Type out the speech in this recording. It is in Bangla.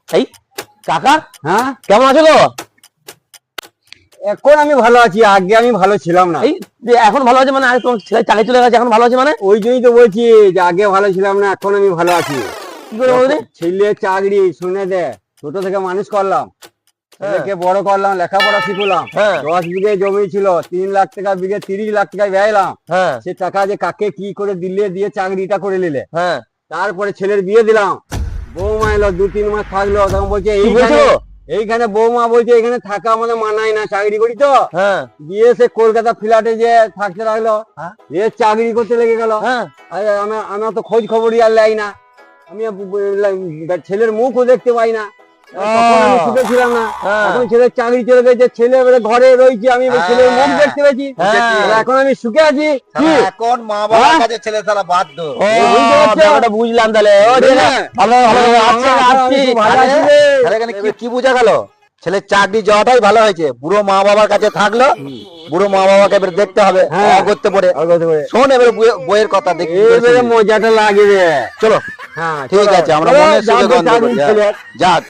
এই কাকা, হ্যাঁ কেমন আছো গো? এখন আমি ভালো আছি, আগে আমি ভালো ছিলাম না। এই যে এখন ভালো আছে মানে, আগে তোমার ছেলে চাকরি চলে গেছে, এখন ভালো আছে মানে? ওই জন্যই তো বলছি যে আগে ভালো ছিলাম না, এখন আমি ভালো আছি। কি করে বলতে? ছেলে চাকরি শুনে দে, ছোট থেকে মানুষ করলাম, ছেলেকে বড় করলাম, লেখাপড়া শিখলাম। হ্যাঁ। 10 বিঘে জমি ছিল, 3 লাখ টাকা বিঘে, 30 লাখ টাকা ব্যয়লাম। হ্যাঁ সে টাকা যে কাকে কি করে দিলে, দিয়ে চাকরিটা করে নিলে। হ্যাঁ। তারপরে ছেলের বিয়ে দিলাম, বৌমা এলো, 2-3 মাস থাকলো, তখন বলছে কি বলছো? এইখানে বৌমা বলছে এখানে থাকা আমাদের মানায় না, চাকরি করি তো। হ্যাঁ দিয়ে সে কলকাতা ফ্ল্যাটে যে থাকতে লাগলো, এ চাকরি করতে লেগে গেল। হ্যাঁ। আমার তো খোঁজ খবরই আর লাই না, আমি ছেলের মুখও দেখতে পাই না। তখন আমি সুখে ছিলাম না, এখন ছেলের চাকরি চলে গেছে, ছেলে এবারে ঘরে রয়েছে, আমি এবার ছেলের মুখ দেখতে পেয়েছি, এখন আমি সুখে আছি। কি এখন মা বাবার কাছে ছেলে তারা বাধ্য। ব্যাপারটা বুঝলাম তাহলে। ও ঠিক আছে, ভালো ভালো আচ্ছা আসছি। ভালো আছি রে। তাহলে এখানে কি বোঝা গেল? ছেলের চাকরি যাওয়াটাই ভালো হয়েছে, বুড়ো মা বাবার কাছে থাকলো, বুড়ো মা বাবাকে এবার দেখতে হবে, করতে পারে। শোন এবার বইয়ের কথা দেখি, এবারে মজাটা লাগে রে। চলো হ্যাঁ ঠিক আছে, আমরা মনের সুখে গন্ধ করি। যাক।